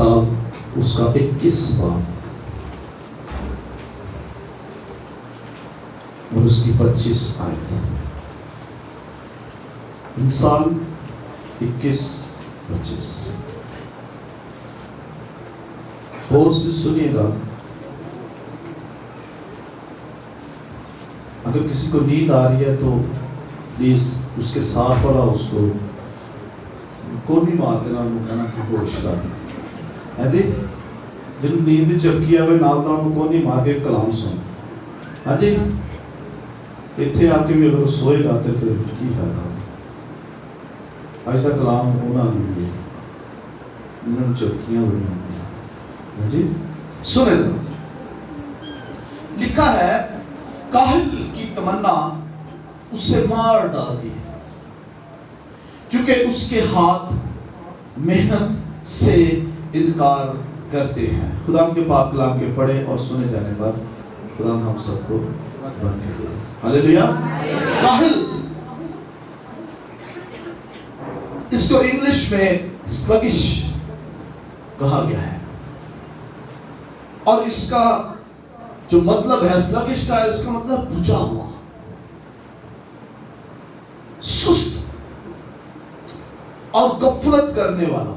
کتاب اس کا 21 باب اور اس کی 25 آیت. انسان 21-25 غور سے سنیے گا. اگر کسی کو نیند آ رہی ہے تو پلیز اس کے ساتھ والا اس کو نہیں مار دینا. کہنا کہ ہوش کر ہے جی جن نیند چپکی ہے وہ نال کو نہیں مار کے کلام سن. ہاں جی اتنے آ کے بھی اگر سوئے گا تو پھر کی فائدہ. اج کا کلام ہونا نہیں ہے انہوں چپکیاں بڑی ہوتی ہیں. جی سنے لکھا ہے کاہل کی تمنا اسے مار ڈالتی ہے کیونکہ اس کے ہاتھ محنت سے انکار کرتے ہیں. خدا کے پاک کلام کے پڑھے اور سنے جانے پر خدا ہم سب کو برکت دے. ہاللیلویا. کاہل اس کو انگلش میں sluggish کہا گیا ہے اور اس کا جو مطلب ہے sluggish کا اس کا مطلب بجھا ہوا, سست اور غفلت کرنے والا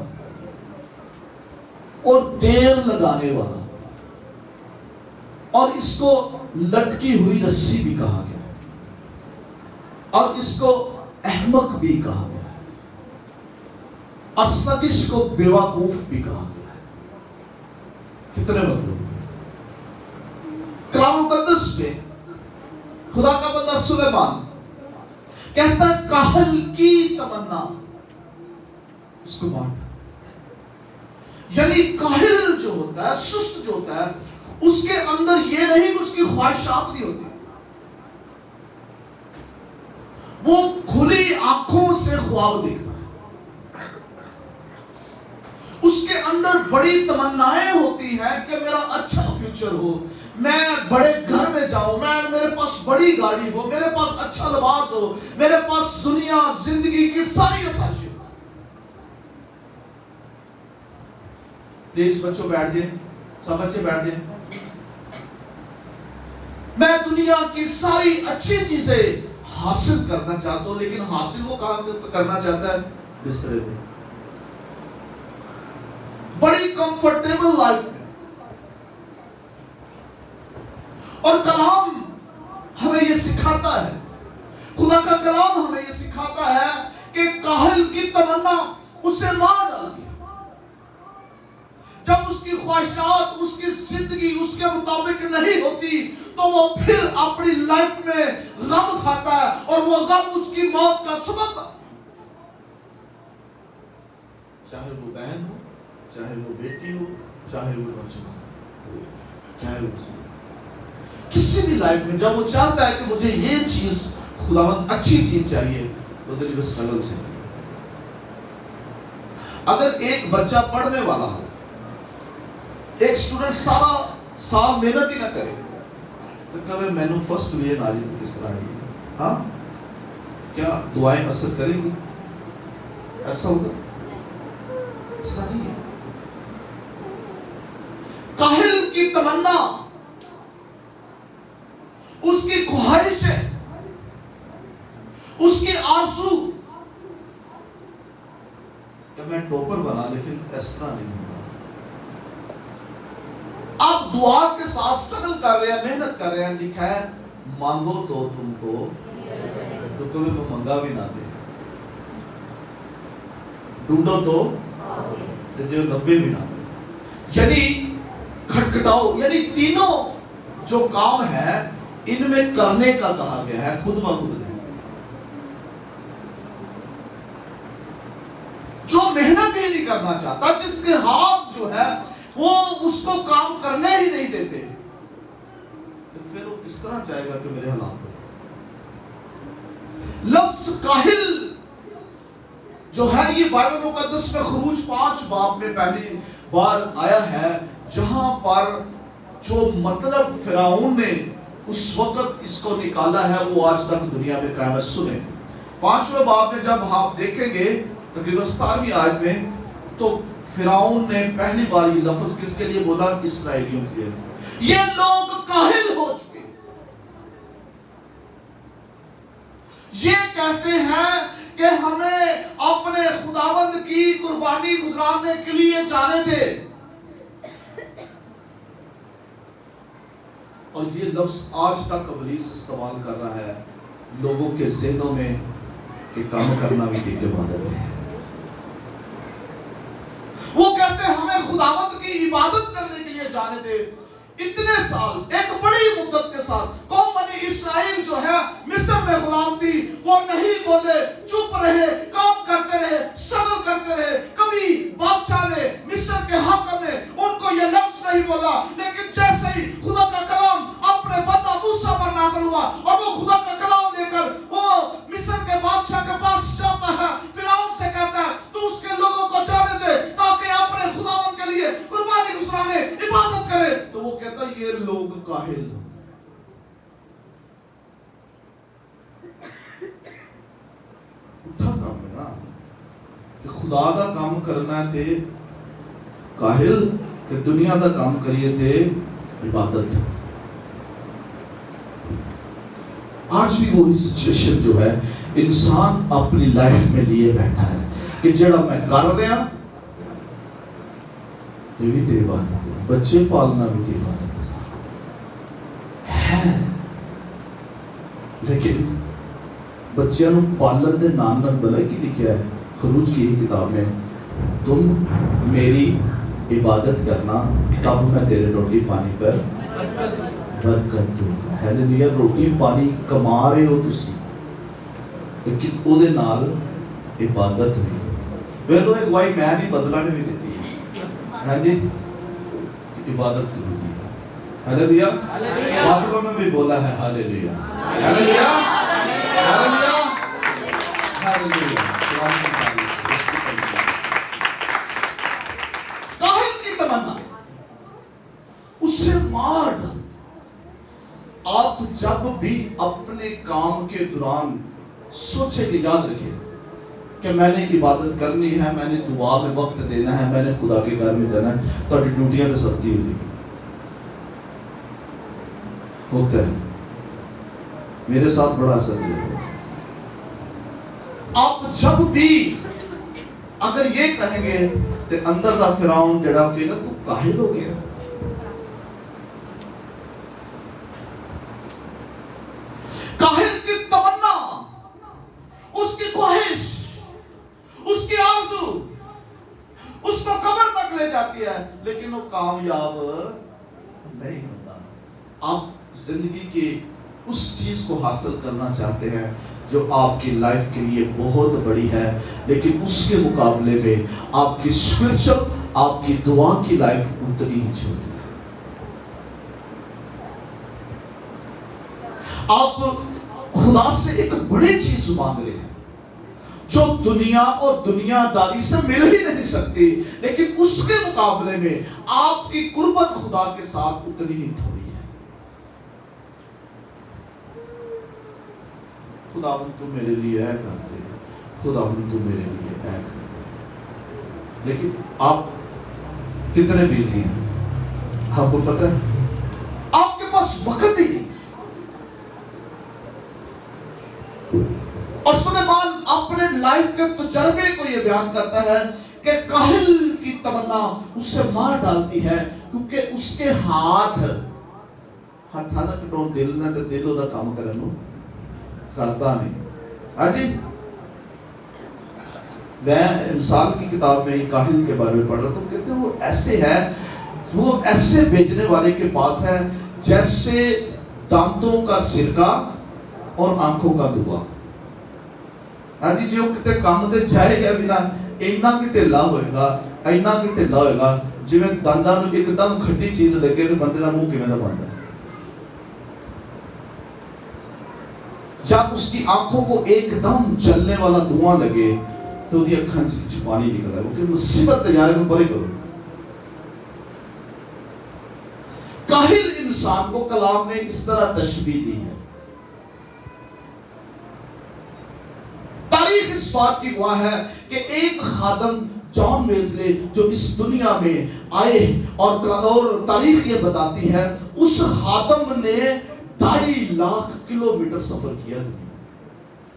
اور دیر لگانے والا, اور اس کو لٹکی ہوئی رسی بھی کہا گیا اور اس کو احمق بھی کہا گیا اور sluggish کو بیوقوف بھی کہا گیا ہے. کتنے مطلب کلام مقدس میں خدا کا بندہ سلیمان کہتا ہے کاہل کی تمنا اس کو بانٹ. یعنی کاہل جو ہوتا ہے, سست جو ہوتا ہے, اس کے اندر یہ نہیں اس کی خواہشات نہیں ہوتی. وہ کھلی آنکھوں سے خواب دیکھتا ہے. اس کے اندر بڑی تمنائیں ہوتی ہیں کہ میرا اچھا فیوچر ہو, میں بڑے گھر میں جاؤں, میرے پاس بڑی گاڑی ہو, میرے پاس اچھا لباس ہو, میرے پاس دنیا زندگی کی ساری افزائشیں. پلیز بچوں بیٹھ جائیں, سب بچے بیٹھ جائیں. میں دنیا کی ساری اچھی چیزیں حاصل کرنا چاہتا ہوں, لیکن حاصل وہ کہاں کرنا چاہتا ہے؟ بسترے میں. بڑی کمفرٹیبل لائف ہے. اور کلام ہمیں یہ سکھاتا ہے, خدا کا کلام ہمیں یہ سکھاتا ہے کہ کاہل کی تمنا اسے مار ڈالتی ہے. جب اس کی خواہشات اس کی زندگی اس کے مطابق نہیں ہوتی تو وہ پھر اپنی لائف میں غم کھاتا ہے اور وہ غم اس کی موت کا سبب ہے. چاہے وہ بہن ہو, چاہے وہ بیٹی ہو, چاہے وہ نوجوان ہو, چاہے وہ کسی بھی لائف میں جب وہ چاہتا ہے کہ مجھے یہ چیز خداوند اچھی چیز چاہیے تو دل میں سٹرگل سے. اگر ایک بچہ پڑھنے والا ہو, ایک اسٹوڈنٹ سارا سال محنت ہی نہ کرے تو کبھی میں نے فرسٹ ہوئے نہ آئی تو کس طرح آئی؟ ہاں کیا دعائیں اثر کریں گی؟ ایسا ہوگا؟ ایسا نہیں ہے. کاہل کی تمنا اس کی خواہش ہے, اس کی آرزو کہ میں ٹوپر بنا, لیکن اس طرح نہیں ہوگا. آپ دعا کے ساتھ سٹرگل کر رہے ہیں, محنت کر رہے ہیں, لکھا ہے مانگو تو تم کو تو کبھی میں منگا بھی نہ دے, ڈھونڈو تو جو لبے بھی نہ دے. یعنی کھٹکھٹاؤ, یعنی تینوں جو کام ہے ان میں کرنے کا کہا گیا ہے, خود بخود نہیں. جو محنت ہی نہیں کرنا چاہتا, جس کے ہاتھ جو ہے وہ اس کو کام کرنے ہی نہیں دیتے, تو پھر وہ کس طرح چاہے گا کہ میرے حالات ہو. لفظ کاہل جو ہے یہ بائبل مقدس میں خروج 5 باب میں پہلی بار آیا ہے, جہاں پر جو مطلب فرعون نے اس وقت اس کو نکالا ہے وہ آج تک دنیا میں قائم ہے. سنیں 5ویں باب میں جب آپ دیکھیں گے تقریباً 17ویں آیت میں, تو فرعون نے پہلی بار یہ لفظ کس کے لیے بولا؟ اسرائیلیوں کے لیے. یہ لوگ کاہل ہو چکے، یہ کہتے ہیں کہ ہمیں اپنے خداوند کی قربانی گزرانے کے لیے جانے دے. اور یہ لفظ آج تک ابلیس استعمال کر رہا ہے لوگوں کے ذہنوں میں کہ کام کرنا بھی ایک عبادت ہے. وہ کہتے ہیں ہمیں خداوند کی عبادت کرنے کے لیے جانے دے. اتنے سال ایک بڑی مدت کے ساتھ قوم بنی اسرائیل جو ہے مصر میں غلام تھی، وہ نہیں بولے، چپ رہے، کام کرتے رہے، سٹرگل کرتے رہے. کبھی بادشاہ نے مصر کے حق میں ان کو یہ لفظ نہیں بولا، لیکن جیسے ہی خدا کا کلام اپنے بندہ موسیٰ پر نازل ہوا اور وہ خدا کا کلام لے کر وہ مصر کے بادشاہ کے پاس جاتا ہے، فرعون سے کہتا ہے تو اس کے لوگوں کو جانے دے تاکہ اپنے خداوند کے لیے قربانی گزرانے عبادت کرے. تو وہ کہتا ہے یہ لوگ کاہل. اٹھا کام ہے نا کہ خدا دا کام کرنا ہے تے کاہل، کہ دنیا دا کام کریے تے عبادت. آج بھی وہی سچویشن جو ہے انسان اپنی لائف میں لیے بیٹھا ہے کہ جڑا میں کر رہا یہ بھی تیری عبادت ہے، بچے پالنا بھی تیری عبادت ہے. لیکن بچیاں نو پالن دے نام نال بلا کی لکھیا ہے خروج کی کتاب میں، تم میری عبادت کرنا تب میں تیرے روٹی پانی پر برکت دوں گا. ہیلیلویا. روٹی پانی کما رہے ہو تسی، لیکن او دے نال عبادت نہیں. ویلو ایک گواہی میں نہیں بدلا نے بھی دیتی ہے. ہاں جی، عبادت ضروری ہے. ہیلیلویا. باتوں میں بھی بولا ہے ہیلیلویا ہیلیلویا ہیلیلویا ہیلیلویا. کاہل کی تمنا اسے مار ڈالتا. آپ جب بھی اپنے کام کے دوران سوچے کہ یاد رکھیں کہ میں نے عبادت کرنی ہے، میں نے دعا میں وقت دینا ہے، میں نے خدا کے گھر میں جانا ہے، تو ڈیوٹیاں تو سختی ہوتا ہے. میرے ساتھ بڑا اثر ہے. آپ جب بھی اگر یہ کہیں گے تو اندر دا فرعون جڑا کہے گا تو کاہل ہو گیا. کاہل کی تمنا، اس کی خواہش، اس کی آرزو اس کو قبر تک لے جاتی ہے، لیکن وہ کامیاب نہیں ہوتا. آپ زندگی کی اس چیز کو حاصل کرنا چاہتے ہیں جو آپ کی لائف کے لیے بہت بڑی ہے، لیکن اس کے مقابلے میں آپ کی اسپرچل، آپ کی دعا کی لائف اتنی ہی چھوٹی ہے. آپ خدا سے ایک بڑی چیز مانگ رہے ہیں جو دنیا اور دنیا داری سے مل ہی نہیں سکتی، لیکن اس کے مقابلے میں آپ کی قربت خدا کے ساتھ اتنی ہی تھوڑی ہے. خداوند تو میرے لیے اے کر دے، خداوند تو میرے لیے اے کر دے. لیکن آپ کتنے بیزی ہیں، آپ کو پتہ ہے آپ کے پاس وقت ہی نہیں. اور سلیمان اپنے لائف کے تجربے کو یہ بیان کرتا ہے کہ کاہل کی تمنا اسے مار ڈالتی ہے، کیونکہ اس کے ہاتھاں دا کٹون دل نہ تے دل دا کام کرنو کرتا نہیں. ہاں جی، میں مثال کی کتاب میں کاہل کے بارے میں پڑھ رہا تو کہتے ہیں وہ ایسے ہے، وہ ایسے بیچنے والے کے پاس ہے جیسے دانتوں کا سرکہ اور آنکھوں کا دعا. ہاں جی، جو کتے کام دے جائے گا بنا اینا کی ٹھلا ہوئے گا، اینا کی ٹھلا ہوئے گا جو میں دندہ نو ایک دم کھٹی چیز لگے تو بندے نہ منہ کی میں نہ بندہ ہے. جب اس کی آنکھوں کو ایک دم چلنے والا دھواں لگے تو دی اکھاں سے پانی نکل ہے، وہ کہ مصیبت تیارے میں پرے کرو. کاہل انسان کو کلام نے اس طرح تشبیہ دی ہے. تاریخ اس بات کی گواہ ہے کہ ایک خادم جان ویزلے جو اس دنیا میں آئے اور تاریخ یہ بتاتی ہے اس خادم نے 2.5 لاکھ کلومیٹر سفر کیا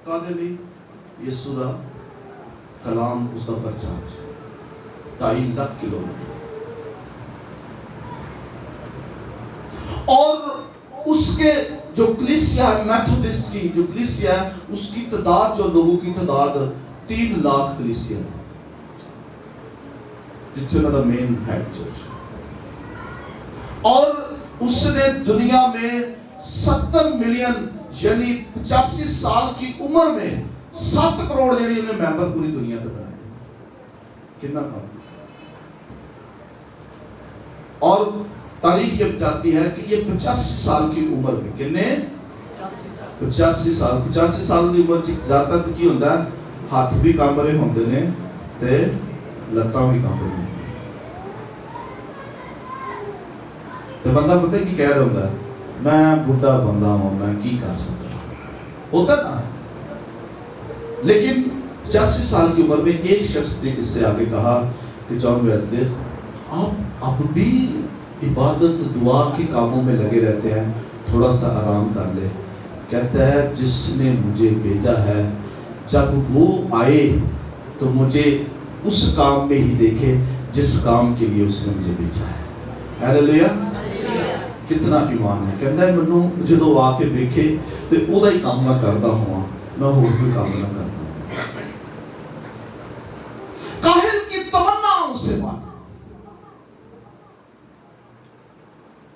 دے نہیں یسوع دا کلام اس کا پرچار 2.5 لاکھ کلومیٹر اور اس کے جو کلیسیا ہے میتھوڈسٹ کی جو کلیسیا ہے اس کی تعداد جو لوگوں کی تعداد 3 لاکھ کلیسیا ہے جتنے انہوں کا مین ہیڈ چرچ اور اس نے دنیا میں 70 ملین یعنی 85 سال کی عمر میں 7 کروڑ جڑی انہیں ممبر پوری دنیا تک بنائے کتنا کام اور تاریخ یہ بتاتی ہے کہ یہ 85 سال کی عمر میں کتنے 85 سال کی عمر زیادہ تر کی ہوتا ہے ہاتھ بھی کام رہے ہوندے نے تے لتاں بھی کام رہے تے بندہ پتہ کی کہہ رہا ہوتا ہے میں بڈھا بندہ ہوں میں کی کر سکتا ہوتا نا لیکن 85 سال کی عمر میں ایک شخص نے اس سے آگے کہا کہ جان ویزلے آپ اب بھی عبادت دعا کے کاموں میں لگے رہتے ہیں تھوڑا سا آرام کر لے کہتا ہے جس نے مجھے بھیجا ہے جب وہ آئے تو مجھے اس کام میں ہی دیکھے جس کام کے لیے اس نے مجھے بھیجا ہے ہیلیلویا کتنا ایمان ہے کہتا ہے منو جدو آ کے دیکھے تو او دا ہی کام میں کرتا ہوں میں اور کوئی کام نہ کرتا ہوں کاہل کی تمنا اسے مان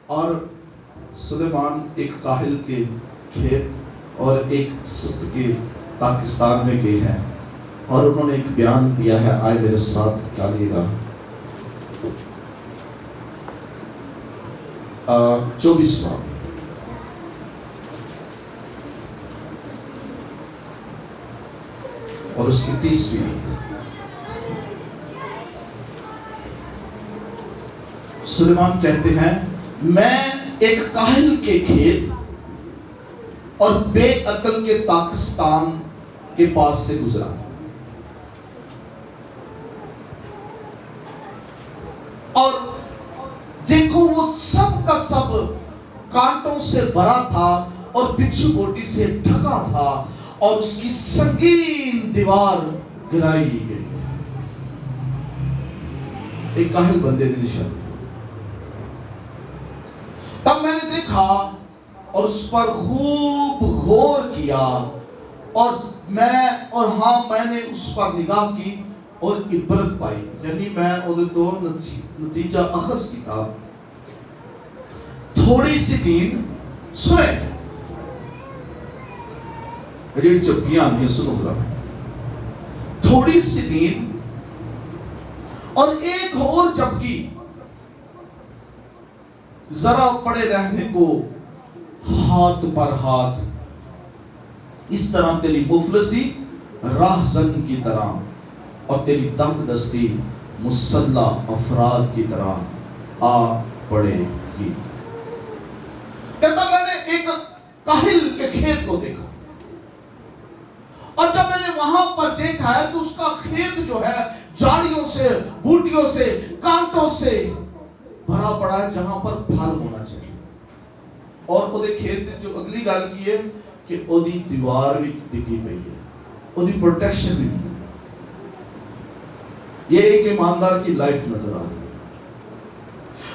اور سلیمان ایک کاہل کے کھیت اور ایک سبت کے پاکستان میں گئے ہیں اور انہوں نے ایک بیان دیا ہے آئے میرے ساتھ چالیے گا 24واں اور اس کی 30ویں سلیمان کہتے ہیں میں ایک کاہل کے کھیت اور بے عقل کے پاکستان کے پاس سے گزرا اور دیکھو وہ سب کا سب کانٹوں سے بھرا تھا اور بچھو بوٹی سے ڈھکا تھا اور اس کی سنگین دیوار گرائی گئی ایک کاہل بندے نے نشان تب میں نے دیکھا اور اس پر خوب غور کیا اور میں نے اس پر نگاہ کی اور عبرت پائی یعنی میں ادھے تو نتیجہ اخذ کیا تھوڑی سی دین سنے جڑی چپکیاں آتی ہیں سنو ذرا تھوڑی سی دین اور ایک اور چپکی ذرا پڑے رہنے کو ہاتھ پر ہاتھ اس طرح تیری مفلسی راہزن کی طرح اور تیری تنگ دستی مسلح افراد کی طرح آ پڑے گی کہتا میں نے ایک کاہل کے کھیت کو دیکھا اور جب میں نے وہاں پر دیکھا ہے تو اس کا کھیت جو ہے جھاڑیوں سے بوٹیوں سے کانٹوں سے بھرا پڑا ہے جہاں پر پھل ہونا چاہیے اور وہ کھیت نے جو اگلی گل کی ہے کہ وہ دیوار بھی ڈگی پئی ہے وہ پروٹیکشن بھی نہیں ہے یہ ایک ایماندار کی لائف نظر آ رہی ہے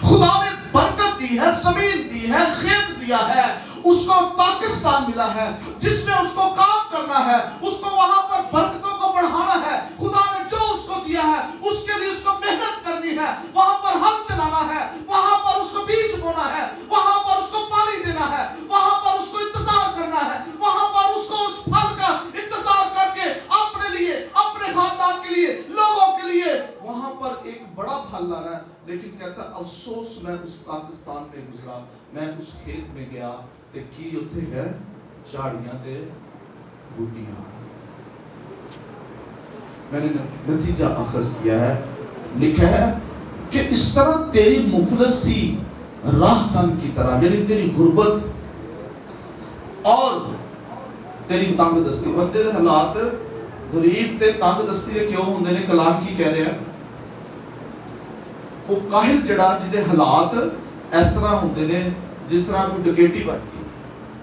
خدا نے برکت دی ہے زمین دی ہے کھیت دیا ہے اس کو پاکستان ملا ہے جس میں اس کو کام کرنا ہے اس کو وہاں پر برکتوں کو بڑھانا ہے خدا نے جو اس کو دیا ہے اس کے لیے اس کو محنت کرنی ہے وہاں پر ہل چلانا ہے وہاں پر اس کو بیج بونا ہے وہاں پر اس کو پانی دینا ہے وہاں پر اس کو انتظار کرنا ہے وہاں پر اس کو اس پھل کا انتظار کر کے اپنے لیے اپنے خاندان کے لیے لوگوں کے لیے وہاں پر ایک بڑا پھل لانا ہے لیکن کہتا افسوس میں اس پاکستان میں گزرا میں اس کھیت میں گیا تے کی اتھے گئے جھاڑیاں تے بوٹیاں میں نے نتیجہ اخذ کیا ہے لکھا ہے کہ اس طرح تیری مفلسی راہزن کی طرح یعنی تیری غربت اور تیری تنگ دستی بندے دے حالات غریب تے تنگ دستی دے کیوں ہوندے نے کلام کی کہہ رہے ہیں وہ ਕਾਹਿਲ ਜਿਹੜਾ ਜਿਹਦੇ ਹਾਲਾਤ ਇਸ ਤਰ੍ਹਾਂ ਹੁੰਦੇ ਨੇ ਜਿਸ ਤਰ੍ਹਾਂ ਕੋਈ ਡਕੈਤੀ ਬਣ ਗਈ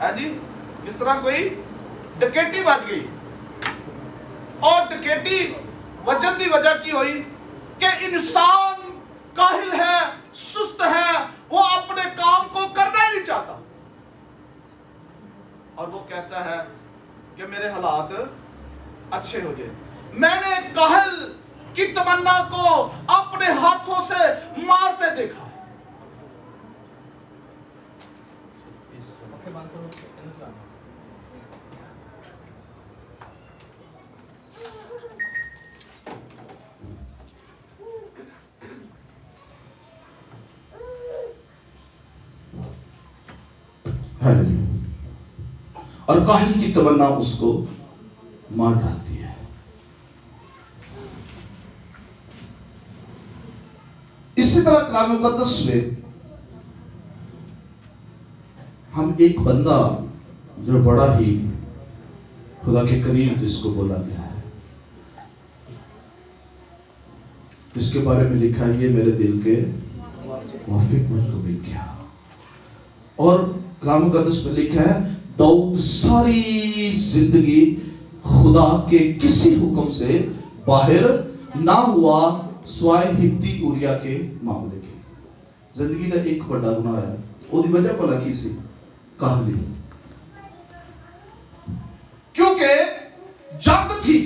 ਹੈ ਜੀ, ਜਿਸ ਤਰ੍ਹਾਂ ਕੋਈ ਡਕੈਤੀ ਬਣ ਗਈ। اور ڈکیتی وجن دی وجہ کی ہوئی کہ انسان کاہل ہے، سست ہے، وہ اپنے کام کو کرنا ہی نہیں چاہتا، اور وہ کہتا ہے کہ میرے حالات اچھے ہو جائے۔ میں نے کاہل کی تمنا کو اپنے ہاتھوں سے مارتے دیکھا ہے۔ اور کاہل کی تمنا اس کو مار ڈالتی ہے۔ اسی طرح کلام مقدس میں ہم ایک بندہ جو بڑا ہی خدا کے قریب جس کو بولا گیا ہے، جس کے بارے میں لکھا ہے یہ میرے دل کے موافق مجھ کو مل گیا، اور کلام مقدس میں لکھا ہے داؤد ساری زندگی خدا کے کسی حکم سے باہر نہ ہوا سوائے ہتی اوریا کے معاملے کے۔ زندگی کا ایک بڑا گناہ ہے، وہ دی وجہ پلا کی سی کاہلی، کیونکہ جنگ تھی،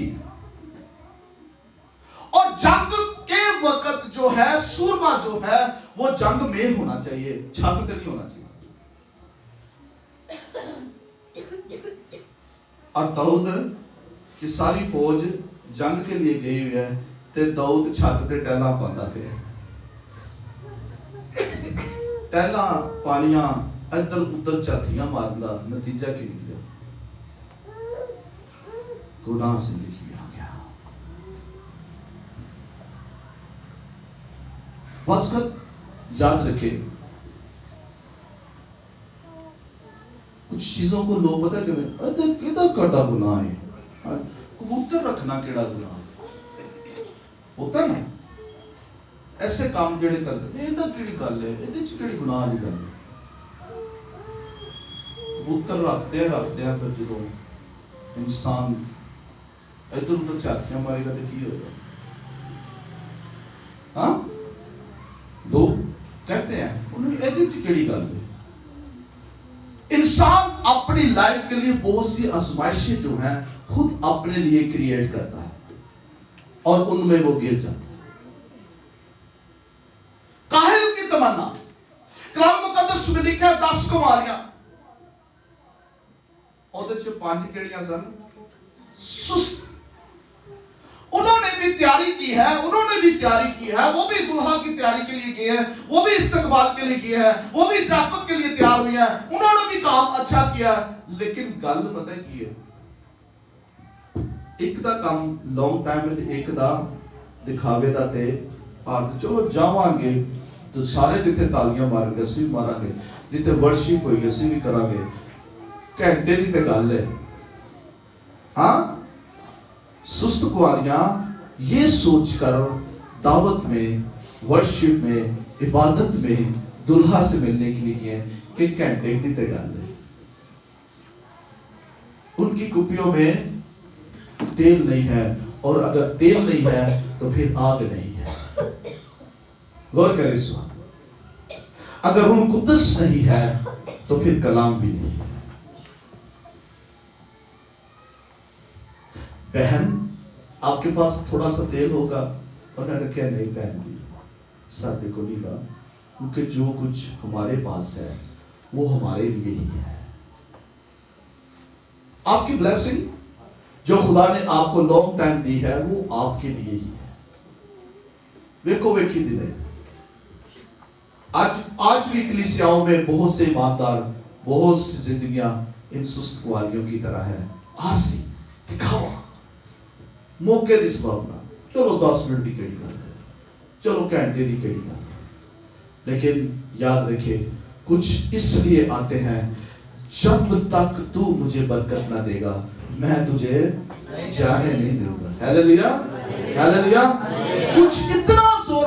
اور جنگ کے وقت جو ہے سورما جو ہے وہ جنگ میں ہونا چاہیے، چھت پہ نہیں ہونا چاہیے۔ اور داؤد کی ساری فوج جنگ کے لیے گئی ہوئی ہے تے داؤد چھت تے ٹہلا پاندا پیا، ٹہلا پانیاں ادھر ادھر چاتیاں ماردا، نتیجہ کی نکلیا گناہ زندگی میں آ گیا۔ بس کر یاد رکھے کچھ چیزوں کو لوگ پتہ کہ کدا کٹا گناہ ہے، کبوتر رکھنا کیڑا گناہ ہوتا ہے نا، ایسے کام جڑے کر دے یہ کیڑی گل ہے، یہ کیڑی گناہ والی گل ہے۔ کبوتر رکھتے ہیں پھر جب انسان ادھر ادھر چاتیاں مارے گا تو کی ہوگا؟ ہاں لوگ کہتے ہیں انہیں یہ کیڑی گل ہے۔ انسان اپنی لائف کے لیے بہت سی آزمائشیں جو ہیں خود اپنے لیے کریٹ کرتا ہے اور ان میں وہ گر جاتا ہے۔ کاہل کی تمنا، کلام مقدس میں لکھا ہے 10 کماریاں، اور 5 کیڑیاں سن سست۔ انہوں نے بھی تیاری کی ہے، وہ بھی دلہا کی تیاری کے لیے گئے ہیں، وہ بھی استقبال کے لیے گئے ہیں، وہ بھی ضیافت کے لیے تیار ہوئی ہیں، انہوں نے بھی کام اچھا کیا، لیکن گل پتہ کی ہے ایک دا کام لانگ ٹائم میں ایک دا دکھاوے دا تے چلو جاواں گے تو سارے جتھے تالیاں مارن گے اسی بھی مارا گے، جتھے ورشپ ہوئی گی اسی بھی کرا گے، گھنٹے دی تے گل ہے۔ ہاں سست کواریاں یہ سوچ کر دعوت میں، ورشپ میں، عبادت میں دلہا سے ملنے کے لیے گئے کہ گھنٹے کی تے گل ہے۔ ان کی کپیوں میں تیل نہیں ہے، اور اگر تیل نہیں ہے تو پھر آگ نہیں ہے۔ غور کریں اس بات، اگر روح قدس نہیں ہے تو پھر کلام بھی نہیں ہے۔ بہن آپ کے پاس تھوڑا سا تیل ہوگا، انہوں نے کہا نہیں بہن جی ساتھ کو نہیں گا، کیونکہ جو کچھ ہمارے پاس ہے وہ ہمارے لیے ہی ہے۔ آپ کی بلیسنگ جو خدا نے آپ کو لانگ ٹائم دی ہے وہ آپ کے لیے ہی ہے۔ ویکھو ویکھی دن ہے، آج بھی کلیسیاؤں میں بہت سے ایماندار، بہت سی زندگیاں ان سست کواریوں کی طرح ہے، آسی دکھاوا موقع دی سبب نہ، چلو 10 منٹ کی کیڑی گل ہے، چلو گھنٹے دی کیڑی گل ہے، لیکن یاد رکھے کچھ اس لیے آتے ہیں جب تک تو مجھے برکت نہ دے گا میں تجھے جانے نہیں دوں گا۔ Hallelujah hallelujah. کچھ اتنا زور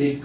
1।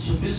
26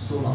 16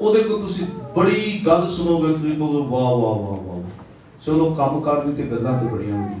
ਉਹਦੇ ਕੋਲ ਤੁਸੀਂ ਬੜੀ ਗੱਲ ਸੁਣੋਗੇ, ਤੁਸੀਂ ਕਹੋਗੇ ਵਾਹ ਵਾਹ ਵਾਹ ਵਾਹ, ਚਲੋ ਕੰਮ ਕਰਨੀ ਤੇ ਗੱਲਾਂ ਤੇ ਬੜੀਆਂ ਹੁੰਦੀਆਂ,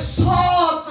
7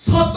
7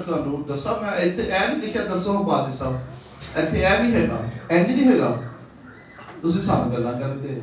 ਤੁਹਾਨੂੰ ਦੱਸਾਂ ਮੈਂ ਇੱਥੇ ਐ ਨਹੀਂ ਲਿਖਿਆ, ਦੱਸੋ ਬਾਦੀ ਸਾਹਿਬ ਇੱਥੇ ਐ ਨਹੀਂ ਹੈਗਾ, ਇੰਜ ਨਹੀਂ ਹੈਗਾ, ਤੁਸੀਂ ਸਾਨੂੰ ਗੱਲਾਂ ਕਰਦੇ।